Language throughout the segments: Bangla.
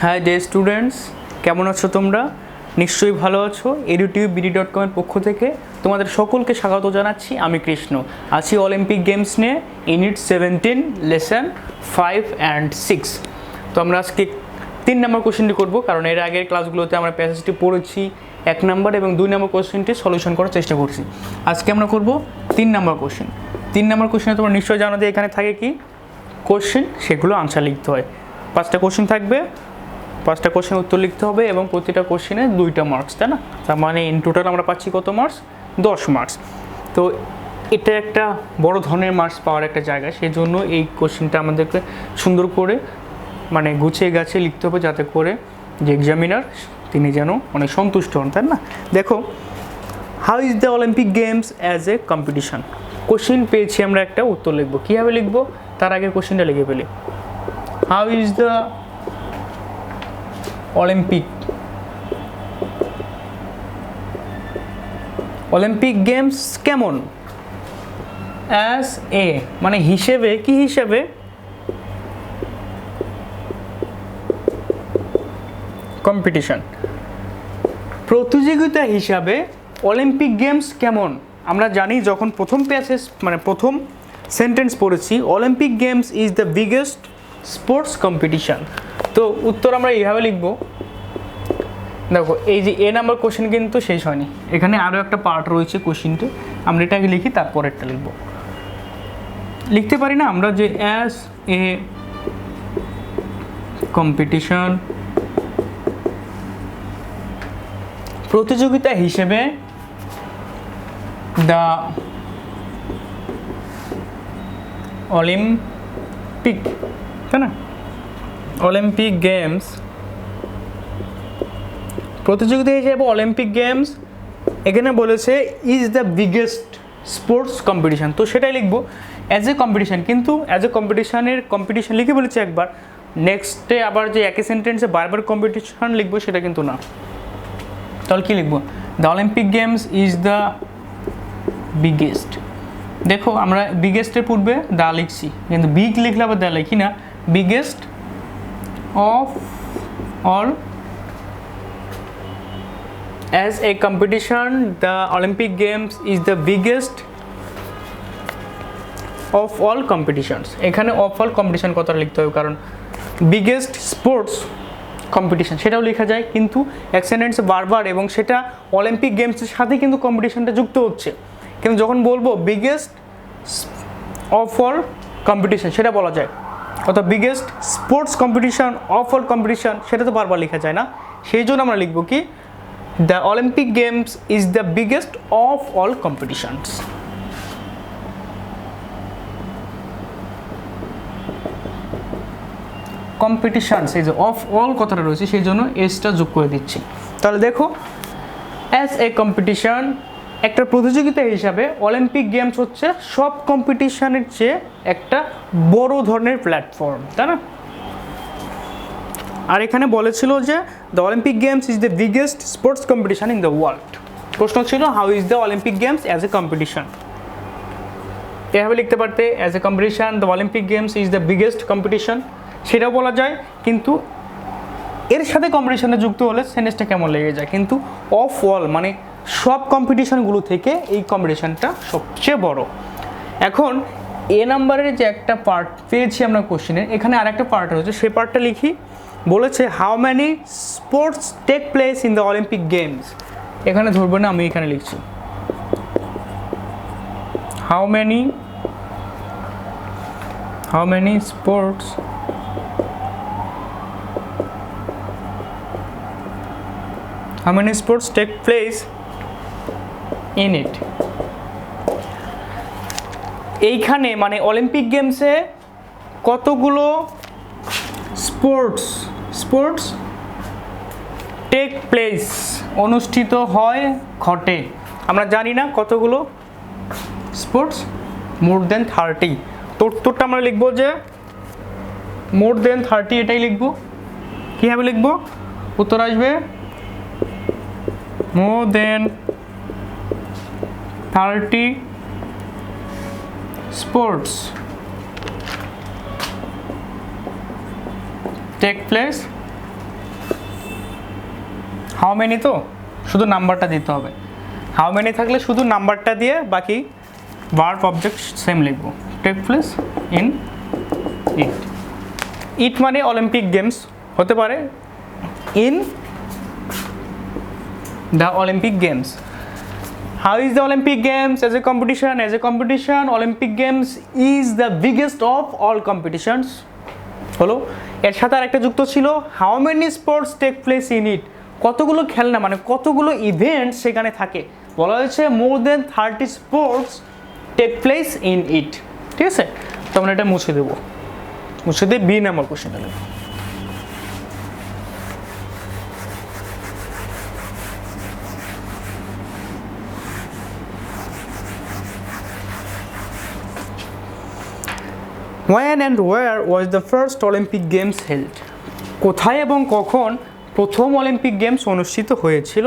হাই ডে স্টুডেন্টস, কেমন আছো তোমরা? নিশ্চয়ই ভালো আছো। edutube.bd.com এর পক্ষ থেকে তোমাদের সকলকে স্বাগত জানাচ্ছি। আমি কৃষ্ণ, আছি অলিম্পিক গেমস নিয়ে ইউনিট 17 লেসন 5 অ্যান্ড 6। তো আমরা আজকে 3 নম্বর কোশ্চেনটি করব, কারণ এর আগের ক্লাসগুলোতে আমরা প্যাসেজটি পড়েছি 1 নম্বর এবং 2 নম্বর কোশ্চেনটি সলিউশন করার চেষ্টা করছি। আজকে আমরা করব 3 নম্বর কোশ্চেন। 3 নম্বর কোশ্চেনে তোমরা নিশ্চয়ই জানো যে এখানে থাকে কি কোশ্চেন, সেগুলো আনসার লিখতে হয়। 5টা কোশ্চেন থাকবে, 5টা কোশ্চেন উত্তর লিখতে হবে এবং প্রতিটা কোশ্চেনে 2টা মার্কস, তাই না? তার মানে ইন টোটাল আমরা পাচ্ছি কত মার্কস? 10 মার্কস। তো এটা একটা বড় ধরনের মার্কস পাওয়ার একটা জায়গা, সেই জন্য এই কোশ্চেনটা আমাদেরকে সুন্দর করে মানে গুছিয়ে গাছিয়ে লিখতে হবে, যাতে করে যে এক্সামিনার তিনি যেন অনেক সন্তুষ্ট হন, তাই না? দেখো, how is the Olympic games as a competition. Question পেয়েছি আমরা, একটা উত্তর লিখবো। কীভাবে লিখবো তার আগে কোশ্চেনটা লিখে ফেলি। How is the Olympic games কেমন? অ্যাজ এ মানে হিসেবে, কি হিসেবে? কম্পিটিশন, প্রতিযোগিতা হিসাবে অলিম্পিক গেমস কেমন? আমরা জানি যখন প্রথম প্যাসেজ মানে প্রথম সেন্টেন্স পড়েছি, Olympic games is the biggest sports competition. তো উত্তর আমরা এইভাবে লিখব। দেখো, এই যে এ নাম্বার কোশ্চেন কিন্তু শেষ হয়নি, এখানে আরও একটা পার্ট রয়েছে কোশ্চেনটি। আমরা এটাকে লিখি, তারপরেরটা লিখব। লিখতে পারি না আমরা যে অ্যাজ এ কম্পিটিশন, প্রতিযোগিতা হিসেবে দ্য অলিম্পিক, তাই না? অলিম্পিক গেমস, প্রতিযোগিতা হিসেবে অলিম্পিক গেমস এখানে বলেছে is the biggest sports competition. তো সেটাই লিখবো অ্যাজ এ কম্পিটিশান, কিন্তু অ্যাজ এ কম্পিটিশান লিখে বলেছি একবার, নেক্সটে আবার যে একই সেন্টেন্সে বারবার কম্পিটিশান লিখবো সেটা কিন্তু না। তাহলে কী লিখবো? The Olympic games is the biggest. দেখো, আমরা বিগেস্টের পূর্বে দা লিখছি, কিন্তু বিগ লিখলে আবার দা লিখি না। Biggest of all, as a competition the Olympic Games is the biggest of all competitions। এখানে অফ অল কম্পিটিশন কথাটা লিখতে হবে, কারণ বিগেস্ট স্পোর্টস কম্পিটিশন সেটাও লেখা যায়, কিন্তু এক সেন্টেন্সে বারবার এবং সেটা অলিম্পিক গেমসের সাথে কিন্তু কম্পিটিশনটা যুক্ত হচ্ছে। কিন্তু যখন বলবো বিগেস্ট অফ অল কম্পিটিশন সেটা বলা যায়, অর্থাৎ biggest sports competition of all competition সেটা তো বারবার লেখা যায় না। সেই জন্য আমরা লিখবো কি The Olympic Games is the biggest of all competitions. Competitions এই যে অফ অল কথাটা রয়েছে, সেই জন্য এসটা যোগ করে দিচ্ছি। তাহলে দেখো, অ্যাজ এ কম্পিটিশন, একটা প্রতিযোগিতা হিসাবে অলিম্পিক গেমস হচ্ছে সব কম্পিটিশনের চেয়ে একটা বড় ধরনের প্ল্যাটফর্ম, তাই না? আর এখানে বলেছিল যে the Olympic games is the biggest sports competition in the world. প্রশ্ন ছিল how is the Olympic games as a competition. এভাবে লিখতে পারতে, as a competition the Olympic games is the biggest competition, সেটাও বলা যায়, কিন্তু এর সাথে কম্পিটিশনে যুক্ত হলে সেন্টেন্সটা কেমন লেগে যায়। কিন্তু অফ অল মানে সব কম্পিটিশনগুলো থেকে এই কম্পিটিশনটা সবচেয়ে বড়। এখন এ নাম্বারের যে একটা পার্ট পেয়েছি আমরা কোশ্চেনের, এখানে আর একটা পার্ট রয়েছে, সেই পার্টটা লিখি। বলেছে how many sports take place in the Olympic games. এখানে ধরবো না, আমি এখানে লিখছি how many sports take place in it. এইখানে মানে অলিম্পিক গেমসে কতগুলো স্পোর্টস টেক প্লেস অনুষ্ঠিত হয়, ঘটে। আমরা জানি না কতগুলো স্পোর্টস, মোর দেন 30। তো উত্তরটা আমরা লিখবো যে মোর দেন 30, এটাই লিখবো। কীভাবে লিখবো? উত্তর আসবে মোর than 30 sports take place how many তো শুধু নাম্বারটা দিতে হবে, হাউ মেনি থাকলে শুধু নাম্বারটা দিয়ে বাকি ভার্ব অবজেক্ট সেম লিখবো। টেক প্লেস ইন ইট, ইট মানে অলিম্পিক গেমস হতে পারে, in the Olympic games. How is the Olympic Games as a competition? As a competition, Olympic Games is the biggest of all competitions. হলো, এর সাথে আরেকটা যুক্ত ছিল how many sports take place in it, কতগুলো খেলনা মানে কতগুলো ইভেন্ট সেখানে থাকে। বলা হয়েছে more than 30 sports take place in it. ঠিক আছে, তো আমরা এটা মুছে দেবো, মুছে দিয়ে বি নাম্বার কোশ্চেনটা দেবো। When and where was the first Olympic Games held? কোথায় এবং কখন প্রথম অলিম্পিক গেমস অনুষ্ঠিত হয়েছিল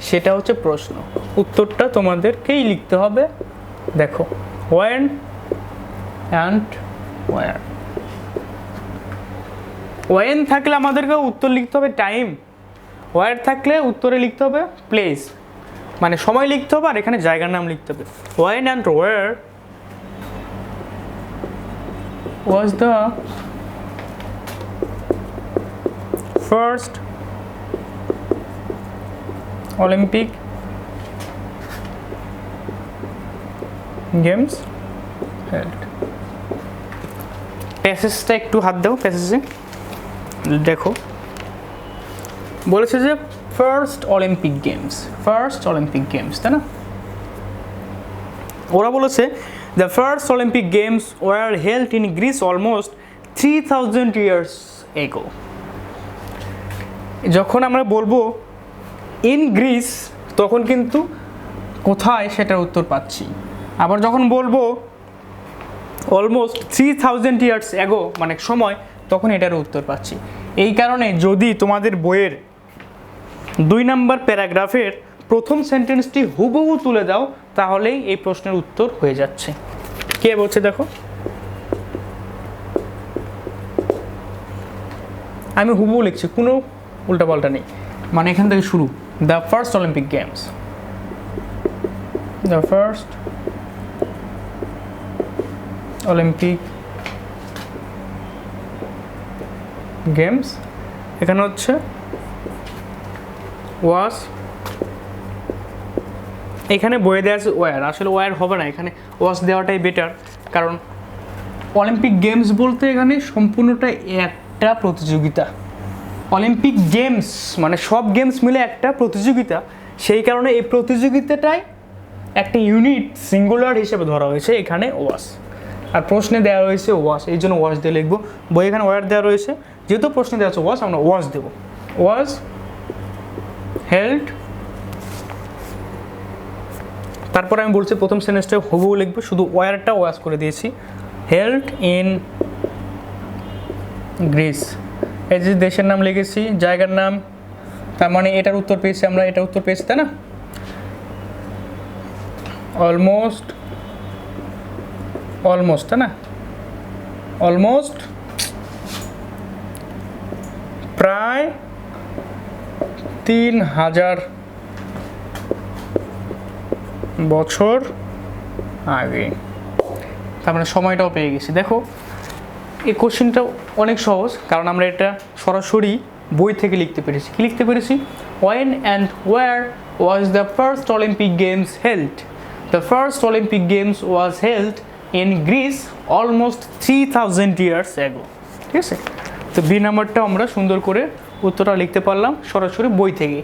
সেটা হচ্ছে প্রশ্ন। উত্তরটা তোমাদেরকেই লিখতে হবে। দেখো, when and where, when থাকলে আমাদেরকে উত্তর লিখতে হবে টাইম, where থাকলে উত্তরে লিখতে হবে প্লেস, মানে সময় লিখতে হবে আর এখানে জায়গার নাম লিখতে হবে। when and where was the first Olympic Games held? প্যাসেজটা একটু হাত দাও, প্যাসেজে দেখো বলেছে যে first Olympic games, first Olympic games, তাই না? ওরা বলেছে the first Olympic Games were held in Greece almost 3000 years ago. যখন আমরা বলবো ইন গ্রিস তখন কিন্তু কোথায় সেটার উত্তর পাচ্ছি, আবার যখন বলবো অলমোস্ট 3000 years ago মানে সময়, তখন এটার উত্তর পাচ্ছি। এই কারণে যদি তোমাদের বইয়ের 2 নম্বর প্যারাগ্রাফের প্রথম সেন্টেন্সটি হুবহু তুলে দাও তাহলেই এই প্রশ্নের উত্তর হয়ে যাচ্ছে। কে বলছে দেখো, আমি হুবহু লিখছি, কোনো উল্টাপাল্টা নেই, মানে এখান থেকে শুরু। The first Olympic games, the first Olympic games, এখানে হচ্ছে ওয়াজ, এখানে বইয়ে দেওয়া আছে ওয়ার, আসলে ওয়ার হবে না, এখানে ওয়াজ দেওয়াটাই বেটার, কারণ অলিম্পিক গেমস বলতে এখানে সম্পূর্ণটা একটা প্রতিযোগিতা। অলিম্পিক গেমস মানে সব গেমস মিলে একটা প্রতিযোগিতা, সেই কারণে এই প্রতিযোগিতাটাই একটা ইউনিট সিঙ্গুলার হিসেবে ধরা হয়েছে এখানে ওয়াজ, আর প্রশ্নে দেওয়া রয়েছে ওয়াজ, এই জন্য ওয়াজ দিয়ে লিখবো। বই এখানে ওয়ার দেওয়া রয়েছে, যেহেতু প্রশ্নে দেওয়া আছে ওয়াজ, আমরা ওয়াজ দেবো। ওয়াজ হেল্ড, তারপর আমি বলছি প্রথম সেন্টেন্সটা হুবহু লিখবো, শুধু ওয়ারটা ওয়াজ করে দিয়েছি। হেল্ড ইন গ্রিস, এই যে দেশের নাম লিখেছি, জায়গার নাম, তার মানে এটার উত্তর পেয়েছি আমরা, এটার উত্তর পেয়েছি, তাই না? অলমোস্ট, অলমোস্ট, তাই না? অলমোস্ট প্রায় 3000 বছর আগে, তার মানে সময়টাও পেয়ে গেছি। দেখো এই কোশ্চেনটা অনেক সহজ, কারণ আমরা এটা সরাসরি বই থেকে লিখতে পেরেছি। কি লিখতে পেরেছি? when and where was the first Olympic Games held? The first Olympic Games was held in Greece almost 3000 years ago. ঠিক আছে, তো বি নাম্বারটা আমরা সুন্দর করে উত্তরটা লিখতে পারলাম সরাসরি বই থেকে।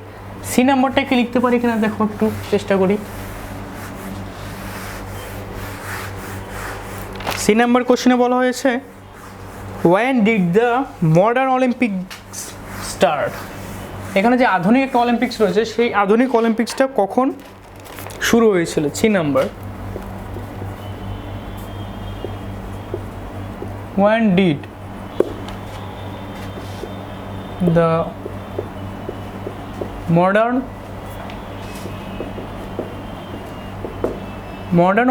সি নাম্বারটা কি লিখতে পারি কিনা দেখো, একটু চেষ্টা করি। সি নাম্বার কোশ্চেনে বলা হয়েছে when did the modern Olympics start? এখানে যে আধুনিক একটা অলিম্পিক্স রয়েছে সেই আধুনিক অলিম্পিক্সটা কখন শুরু হয়েছিল? C number, when did the modern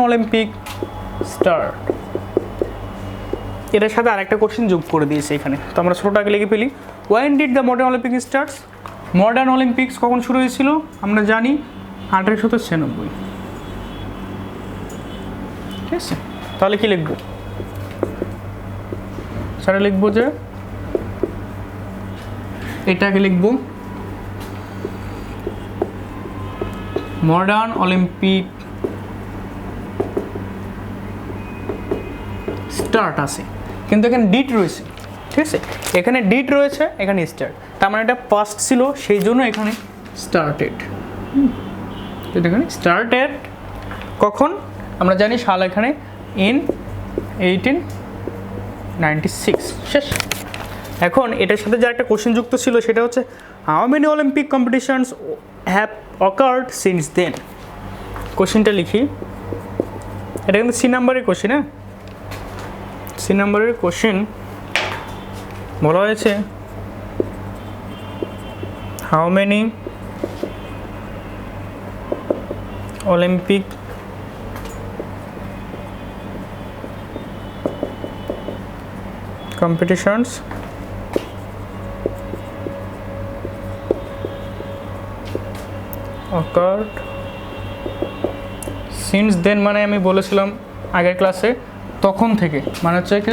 Olympic start? এটার সাথে আরেকটা কোশ্চেন যোগ করে দিয়েছে এখানে, তো আমরা ছোটটাকে লিখে ফেলি। when did the modern Olympic starts? Modern Olympics কখন শুরু হয়েছিল আমরা জানি 1896। ঠিক আছে, তাহলে কি লিখবো? সেটা লিখবো যে এটাকে লিখবো মডার্ন অলিম্পিক স্টার্ট আছে, কিন্তু এখানে ডিট রয়েছে। ঠিক আছে, এখানে ডিট রয়েছে, এখানে স্টার্ট, তার মানে এটা পাস্ট ছিল, সেই জন্য এখানে স্টার্টেড। এখানে স্টার্টেড কখন আমরা জানি সাল এখানে ইন 1896 শেষ। এখন এটার সাথে যে একটা কোশ্চেন যুক্ত ছিল সেটা হচ্ছে how many Olympic competitions have occurred since then. কোশ্চেনটা লিখি, এটা কিন্তু সি নাম্বারের কোশ্চেন। হ্যাঁ, সি নাম্বারের কোশ্চেন বলা হয়েছে how many Olympic competitions occurred since then, মানে আমি বলেছিলাম আগের ক্লাসে তখন থেকে, মানে হচ্ছে কি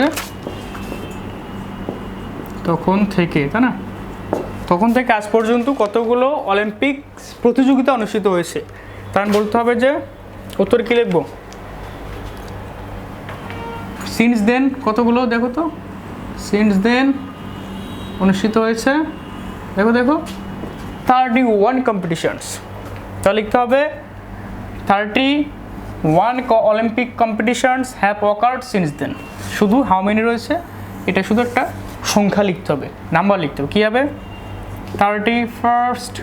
তখন থেকে, তাই না? তখন থেকে আজ পর্যন্ত কতগুলো অলিম্পিক প্রতিযোগিতা অনুষ্ঠিত হয়েছে, তার বলতে হবে যে উত্তর কি লিখবো? সিন্স দেন কতগুলো দেখো তো, সিন্স দেন অনুষ্ঠিত হয়েছে, দেখো 31 কম্পিটিশনস। তাহলে লিখতে হবে 31 Olympic competitions have occurred since then. শুধু হাউ মেনি রয়েছে, এটা শুধু একটা সংখ্যা লিখতে হবে, নাম্বার লিখতে হবে। কী হবে? 31st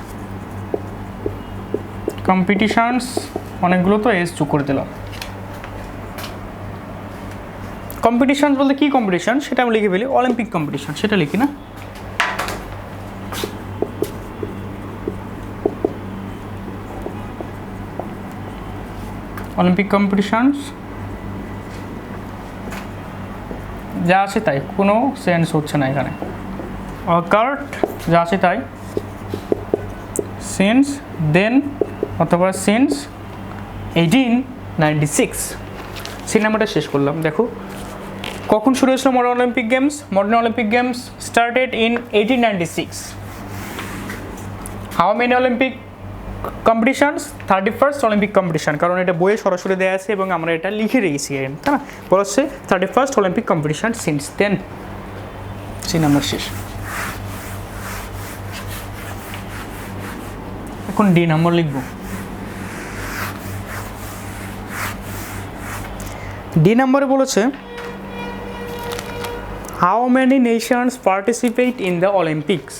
কম্পিটিশনস, অনেকগুলো তো এস যোগ করে দিলাম। কম্পিটিশন বলতে কী কম্পিটিশন সেটা আমি লিখে ফেলি, অলিম্পিক কম্পিটিশন সেটা লিখি না। অলিম্পিক কম্পিটিশনস যা আছে তাই, কোনো সেন্স হচ্ছে না এখানে। অকার্ড যা আছে তাই, সিন্স দেন অথবা সিন্স 1896। সি নাম্বারটা শেষ করলাম। দেখো কখন শুরু হয়েছিল modern Olympic games? Modern Olympic games started in 1896। How many Olympic competitions? 31st Olympic competition, কারণ এটা বইয়ে সরাসরি দেওয়া আছে এবং আমরা এটা লিখে রেখেছি, তাই না? বলা হচ্ছে 31st Olympic competition since then. C number শেষ। এখন ডি নাম্বার লিখব। ডি নাম্বারে বলেছে how many nations participate in the Olympics.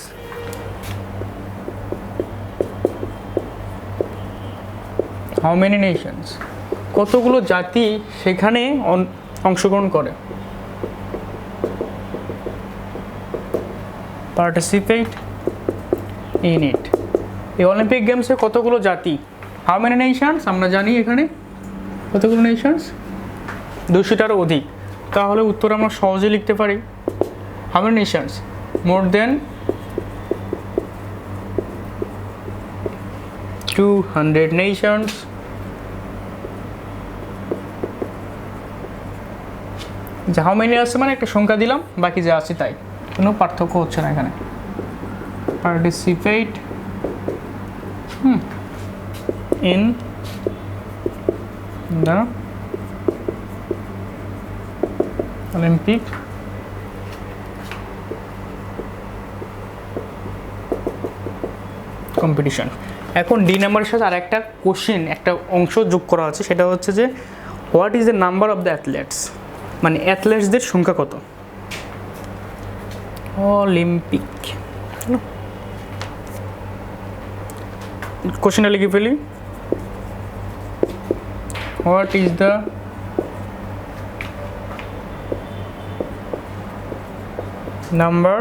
How many nations, কতগুলো জাতি সেখানে অংশগ্রহণ করে। পার্টিসিপেট ইন ইট, এই অলিম্পিক গেমসে কতগুলো জাতি, হাউ মেনি নেশনস আমরা জানি এখানে কতগুলো নেশনস, 200টারও অধিক। তাহলে উত্তর আমরা সহজে লিখতে পারি how many nations, more than 200 nations যে হাউ মেনি আছে মানে একটা সংখ্যা দিলাম, বাকি যা আছে তাই, কোনো পার্থক্য হচ্ছে না এখানে। Participate in the Olympic competition। এখন ডি নাম্বারের সাথে আর একটা কোশ্চেন, একটা অংশ যোগ করা আছে, সেটা হচ্ছে যে what is the number of the athlete's, মানে অ্যাথলেটসদের সংখ্যা কত। অলিম্পিক কোশ্চেনটা লিখে ফেলি, what is the number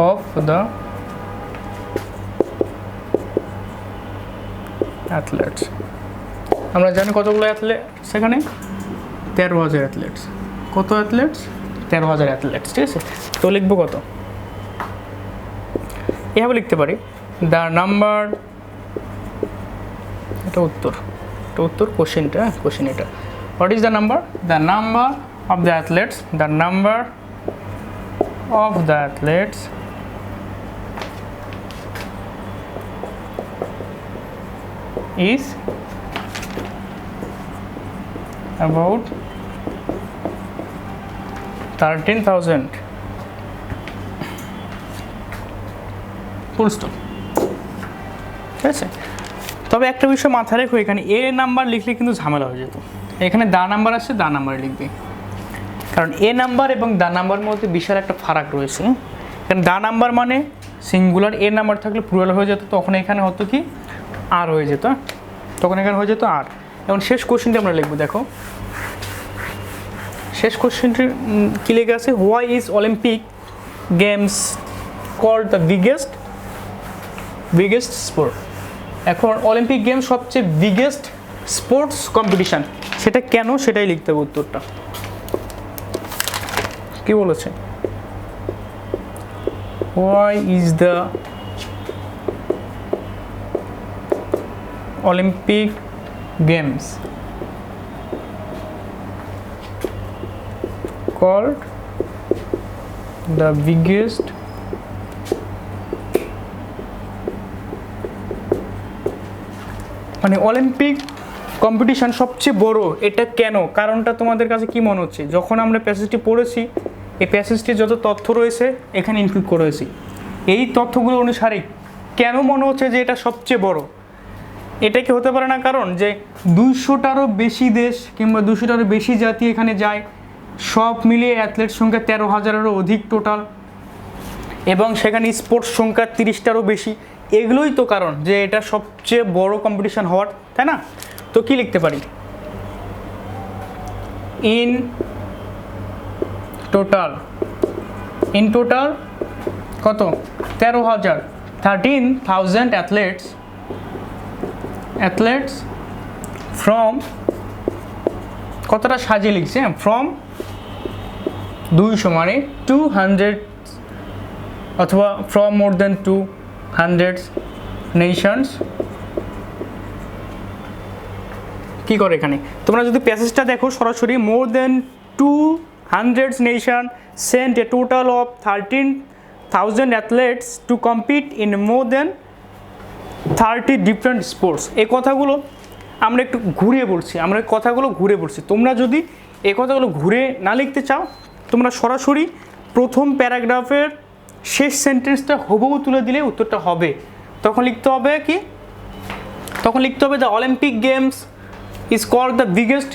of the athlete's. আমরা জানি কতগুলো অ্যাথলেটস এখানে, 13,000 অ্যাথলেটস। কত অ্যাথলেটস? 13,000 অ্যাথলেটস। ঠিক আছে, তো লিখবো কত? এভাবে লিখতে পারি, দ্য নাম্বার, এটা উত্তর কোশ্চেনটা, কোশ্চেন এটা, what is the number of the athlete's, the number of the athlete's is about 13,000, full stop. ঠিক আছে, তবে একটা বিষয় মাথায় রেখো, এখানে এ নাম্বার লিখলে কিন্তু ঝামেলা হয়ে যেত। এখানে দা নাম্বার আছে, দা নাম্বার লিখবে, কারণ এ নাম্বার এবং দা নাম্বার মধ্যে বিশাল একটা ফারাক রয়েছে। কারণ দা নাম্বার মানে সিঙ্গুলার, এ নাম্বার থাকলে প্লুরাল হয়ে যেত, তখন এখানে হতো কি আর হয়ে যেত, তখন এখানে হয়ে যেত আর। এবং শেষ কোশ্চেনটি আমরা লিখবো, দেখো শেষ কোশ্চেনটি কী লেগে আছে, why is Olympic games called the biggest sport. এখন অলিম্পিক গেমস সবচেয়ে বিগেস্ট স্পোর্টস কম্পিটিশান, সেটা কেন, সেটাই লিখতে হবে উত্তরটা। কি বলেছে, why is the Olympic Games called the biggest মানে অলিম্পিক কম্পিটিশান সবচেয়ে বড়, এটা কেন, কারণটা তোমাদের কাছে কি মনে হচ্ছে? যখন আমরা প্যাসেজটি পড়েছি, এই প্যাসেজটির যত তথ্য রয়েছে এখানে ইনক্লুড করেছি, এই তথ্যগুলো অনুসারে কেন মনে হচ্ছে যে এটা সবচেয়ে বড়? এটা কি হতে পারে না কারণ যে 200টারও বেশি দেশ কিংবা 200টারও বেশি জাতি এখানে যায়, সব মিলিয়ে অ্যাথলেট সংখ্যা 13,000-এরও অধিক টোটাল, এবং সেখানে স্পোর্টস সংখ্যা 30টারও বেশি, এগুলোই তো কারণ যে এটা সবচেয়ে বড় কম্পিটিশান হওয়ার, তাই না? তো কি লিখতে পারি, ইন টোটাল কত, 13,000 অ্যাথলেটস ফ্রম, কতটা সাজিয়ে লিখছে, ফ্রম 200 মানে 200 অথবা ফ্রম মোর দেন 200 নেশনস। কি করে এখানে তোমরা যদি প্যাসেজটা দেখো সরাসরি, more than 200 nation sent a total of 13,000 athletes to compete in more than 30 different sports. এই কথাগুলো আমরা একটু ঘুরিয়ে বলছি, তোমরা যদি এই কথাগুলো ঘুরে না লিখতে চাও, তোমরা সরাসরি প্রথম প্যারাগ্রাফের শেষ সেন্টেন্সটা হুবহু তুলে দিলে উত্তরটা হবে। তখন লিখতে হবে কি, the Olympic games is called the biggest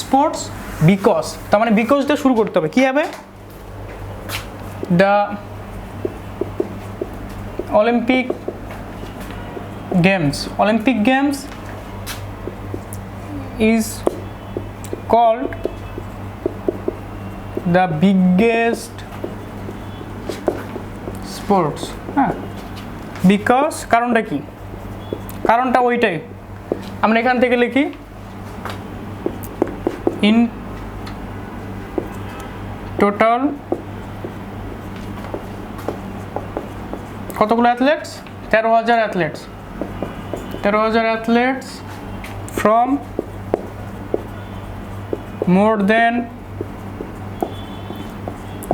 sports because, তার মানে বিকজ দিয়ে শুরু করতে হবে। কী হবে, দ্য Olympic Games is called the biggest sports, হ্যাঁ, বিকজ কারণটা কি, কারণটা ওইটাই, আমরা এখান থেকে লিখি ইন টোটাল কতগুলো athletes, 13,000 athletes from more than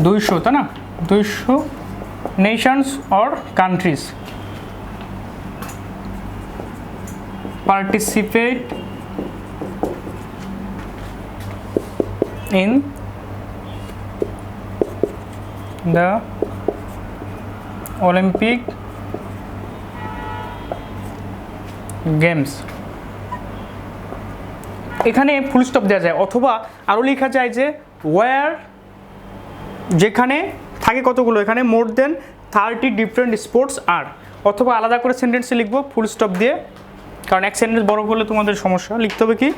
200, তাই না, 200 nations or countries participate in the Olympic Games। এখানে ফুল স্টপ দেওয়া যায়, অথবা আরও লেখা যায় যে ওয়ার, যেখানে থাকে কতগুলো, এখানে মোর দেন 30 ডিফারেন্ট স্পোর্টস আর, অথবা আলাদা করে সেন্টেন্সে লিখবো ফুল স্টপ দিয়ে, কারণ এক সেন্টেন্স বড় করলে তোমাদের সমস্যা। লিখতে হবে কি,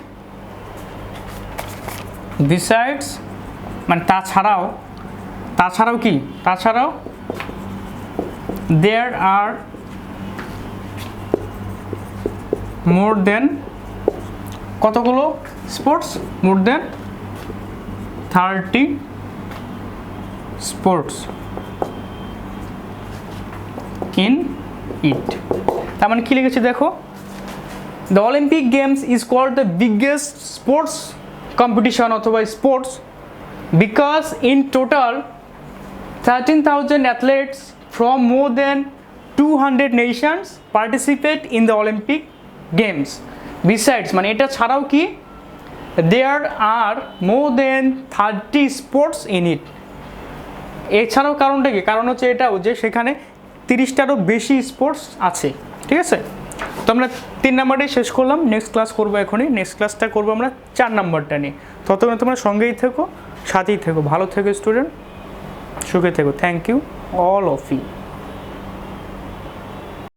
বিসাইডস মানে তাছাড়াও কি, তাছাড়াও দেয়ার আর মোর দেন কতগুলো sports, more than 30 sports in it. তার মানে কী লিখেছি দেখো, the Olympic games is called the biggest sports competition অথবা sports because in total 13,000 athletes from more than 200 nations participate in the Olympic Games. Besides, মানে এটা ছাড়াও কি, there are more than 30 sports in it. এছাড়াও কারণটা কি, কারণ হচ্ছে এটাও যে সেখানে 30টারও বেশি স্পোর্টস আছে। ঠিক আছে, তো আমরা 3 নাম্বারটাই শেষ করলাম। নেক্সট ক্লাস করবো এখনই, নেক্সট ক্লাসটা করবো আমরা 4 নাম্বারটা নিয়ে। ততক্ষণ তোমরা সঙ্গেই থেকো, সাথেই থেকো, ভালো থেকো স্টুডেন্ট, সুখে থেকো। Thank you all of you.